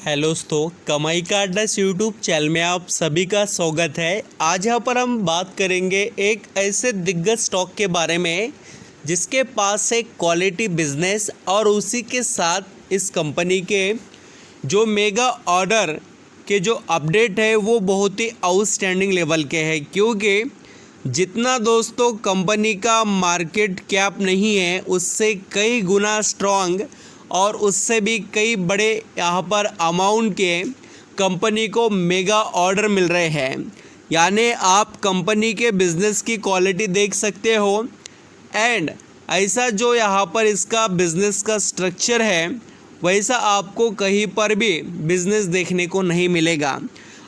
Hello दोस्तों, कमाई का अड्डा यूट्यूब चैनल में आप सभी का स्वागत है। आज यहाँ पर हम बात करेंगे एक ऐसे दिग्गज स्टॉक के बारे में जिसके पास है क्वालिटी बिजनेस और उसी के साथ इस कंपनी के जो मेगा ऑर्डर के जो अपडेट है वो बहुत ही आउटस्टैंडिंग लेवल के हैं, क्योंकि जितना दोस्तों कंपनी का मार्केट कैप नहीं है उससे कई गुना स्ट्रॉन्ग और उससे भी कई बड़े यहाँ पर अमाउंट के कंपनी को मेगा ऑर्डर मिल रहे हैं। यानी आप कंपनी के बिज़नेस की क्वालिटी देख सकते हो एंड ऐसा जो यहाँ पर इसका बिज़नेस का स्ट्रक्चर है वैसा आपको कहीं पर भी बिज़नेस देखने को नहीं मिलेगा।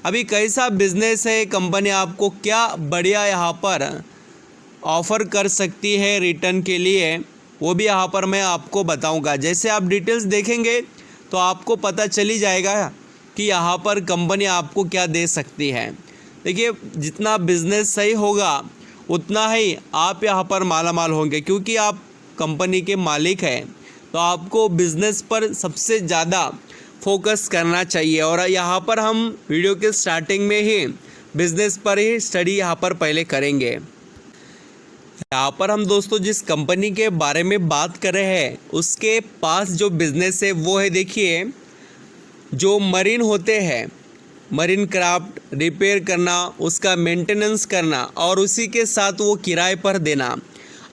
अभी कैसा बिज़नेस है, कंपनी आपको क्या बढ़िया यहाँ पर ऑफ़र कर सकती है रिटर्न के लिए, वो भी यहाँ पर मैं आपको बताऊंगा। जैसे आप डिटेल्स देखेंगे तो आपको पता चली जाएगा कि यहाँ पर कंपनी आपको क्या दे सकती है। देखिए, जितना बिज़नेस सही होगा उतना ही आप यहाँ पर मालामाल होंगे, क्योंकि आप कंपनी के मालिक हैं तो आपको बिज़नेस पर सबसे ज़्यादा फोकस करना चाहिए। और यहाँ पर हम वीडियो के स्टार्टिंग में ही बिज़नेस पर ही स्टडी यहाँ पर पहले करेंगे। यहाँ पर हम दोस्तों जिस कंपनी के बारे में बात कर रहे हैं उसके पास जो बिज़नेस है वो है, देखिए, जो मरीन होते हैं, मरीन क्राफ्ट रिपेयर करना, उसका मेंटेनेंस करना और उसी के साथ वो किराए पर देना।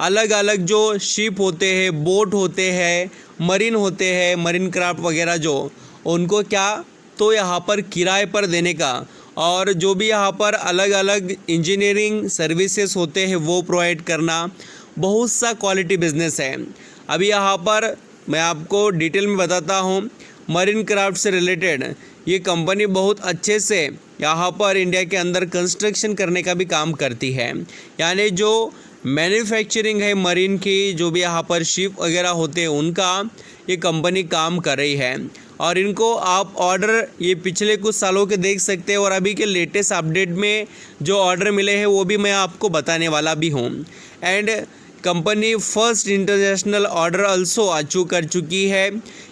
अलग अलग जो शिप होते हैं, बोट होते हैं, मरीन होते हैं, मरीन क्राफ्ट वगैरह जो, उनको क्या तो यहाँ पर किराए पर देने का, और जो भी यहाँ पर अलग अलग इंजीनियरिंग सर्विसेज होते हैं वो प्रोवाइड करना, बहुत सा क्वालिटी बिजनेस है। अभी यहाँ पर मैं आपको डिटेल में बताता हूँ। मरीन क्राफ्ट से रिलेटेड ये कंपनी बहुत अच्छे से यहाँ पर इंडिया के अंदर कंस्ट्रक्शन करने का भी काम करती है। यानी जो मैन्युफैक्चरिंग है मरीन की, जो भी यहाँ पर शिप वगैरह होते हैं उनका ये कंपनी काम कर रही है। और इनको आप ऑर्डर ये पिछले कुछ सालों के देख सकते हैं और अभी के लेटेस्ट अपडेट में जो ऑर्डर मिले हैं वो भी मैं आपको बताने वाला भी हूँ। And company first international order also achieve कर चुकी है।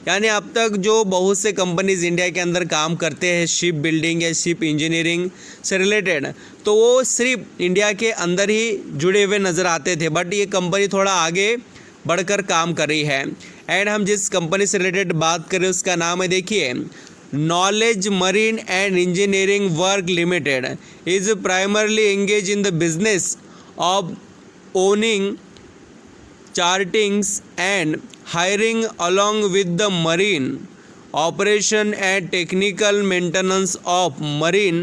यानी अब तक जो बहुत से कंपनीज इंडिया के अंदर काम करते हैं शिप बिल्डिंग या शिप इंजीनियरिंग से रिलेटेड, तो वो सिर्फ इंडिया के अंदर ही जुड़े हुए नज़र आते थे, बट ये कंपनी थोड़ा आगे बढ़कर काम कर रही है। एंड हम जिस कंपनी से रिलेटेड बात करें उसका नाम है, देखिए, knowledge marine and engineering work limited is primarily engage in the business of owning, chartings and hiring along with the marine operation and technical maintenance of marine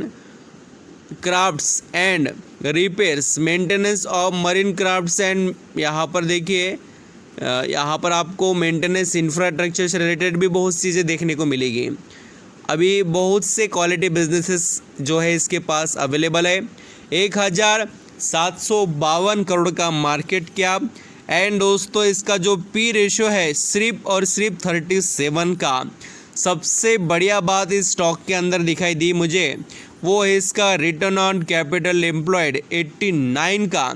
crafts and repairs, maintenance of marine crafts and, यहाँ पर देखिए, यहाँ पर आपको maintenance infrastructure से related भी बहुत चीज़ें देखने को मिलेगी। अभी बहुत से क्वालिटी बिजनेसेस जो है इसके पास अवेलेबल है। 1752 करोड़ का मार्केट कैप एंड दोस्तों इसका जो पी रेशियो है सिर्फ और सिर्फ 37 का। सबसे बढ़िया बात इस स्टॉक के अंदर दिखाई दी मुझे वो है इसका रिटर्न ऑन कैपिटल एम्प्लॉयड 89 का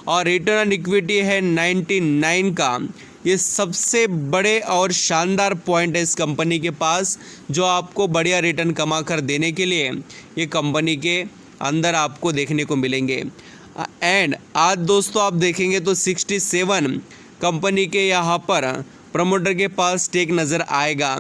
और रिटर्न ऑन इक्विटी है 99 का। ये सबसे बड़े और शानदार पॉइंट है इस कंपनी के पास, जो आपको बढ़िया रिटर्न कमा कर देने के लिए ये कंपनी के अंदर आपको देखने को मिलेंगे। एंड आज दोस्तों आप देखेंगे तो 67 कंपनी के यहाँ पर प्रमोटर के पास स्टेक नज़र आएगा।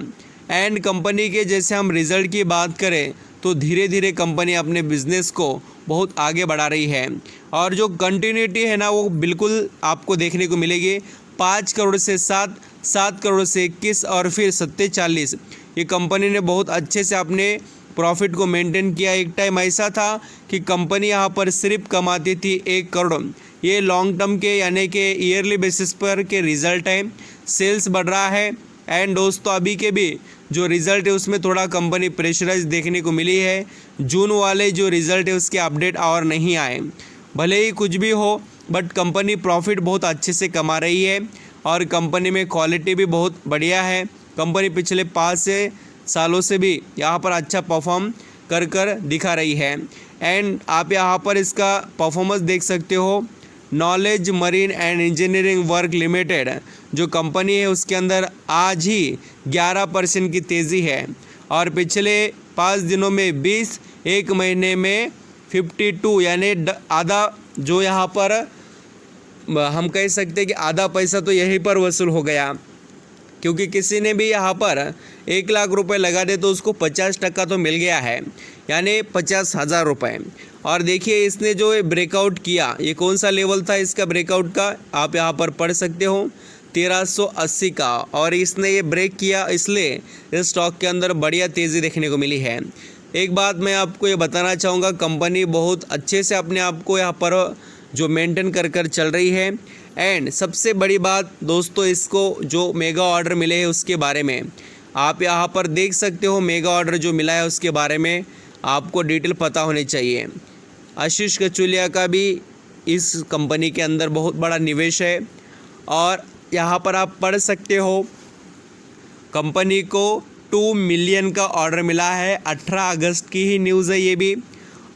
एंड कंपनी के जैसे हम रिज़ल्ट की बात करें तो धीरे धीरे कंपनी अपने बिज़नेस को बहुत आगे बढ़ा रही है और जो कंटिन्यूटी है ना वो बिल्कुल आपको देखने को मिलेगी। 5 करोड़ से 7, 7 करोड़ से 21 और फिर 47, ये कंपनी ने बहुत अच्छे से अपने प्रॉफिट को मेंटेन किया। एक टाइम ऐसा था कि कंपनी यहाँ पर सिर्फ कमाती थी 1 करोड़। ये लॉन्ग टर्म के यानी कि ईयरली बेसिस पर के रिज़ल्ट है, सेल्स बढ़ रहा है। एंड दोस्तों अभी के भी जो रिज़ल्ट है उसमें थोड़ा कंपनी प्रेशराइज देखने को मिली है। जून वाले जो रिज़ल्ट है उसके अपडेट और नहीं आए। भले ही कुछ भी हो बट कंपनी प्रॉफिट बहुत अच्छे से कमा रही है और कंपनी में क्वालिटी भी बहुत बढ़िया है। कंपनी पिछले 5 सालों से भी यहाँ पर अच्छा परफॉर्म कर दिखा रही है। एंड आप यहाँ पर इसका परफॉर्मेंस देख सकते हो। Knowledge marine and engineering work limited जो कंपनी है उसके अंदर आज ही 11% की तेज़ी है और पिछले 5 दिनों में 20, एक महीने में 52, यानी आधा जो यहाँ पर हम कह सकते हैं कि आधा पैसा तो यहीं पर वसूल हो गया, क्योंकि किसी ने भी यहाँ पर 1 लाख रुपए लगा दे तो उसको 50% तो मिल गया है, यानी 50,000 रुपये। और देखिए इसने जो ब्रेकआउट किया, ये कौन सा लेवल था इसका ब्रेकआउट का, आप यहाँ पर पढ़ सकते हो 1380 का, और इसने ये ब्रेक किया, इसलिए इस स्टॉक के अंदर बढ़िया तेज़ी देखने को मिली है। एक बात मैं आपको ये बताना चाहूँगा, कंपनी बहुत अच्छे से अपने आप को यहाँ पर जो मेंटेन कर चल रही है। एंड सबसे बड़ी बात दोस्तों, इसको जो मेगा ऑर्डर मिले हैं उसके बारे में आप यहाँ पर देख सकते हो। मेगा ऑर्डर जो मिला है उसके बारे में आपको डिटेल पता होनी चाहिए। आशीष कचुलिया का भी इस कंपनी के अंदर बहुत बड़ा निवेश है, और यहाँ पर आप पढ़ सकते हो कंपनी को 2 मिलियन का ऑर्डर मिला है। 18 अगस्त की ही न्यूज़ है ये भी,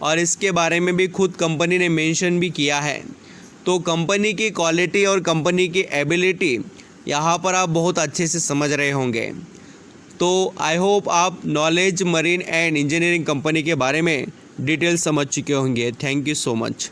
और इसके बारे में भी खुद कंपनी ने मेंशन भी किया है। तो कंपनी की क्वालिटी और कंपनी की एबिलिटी यहाँ पर आप बहुत अच्छे से समझ रहे होंगे। तो आई होप आप knowledge marine and engineering company के बारे में डिटेल समझ चुके होंगे। Thank you so much.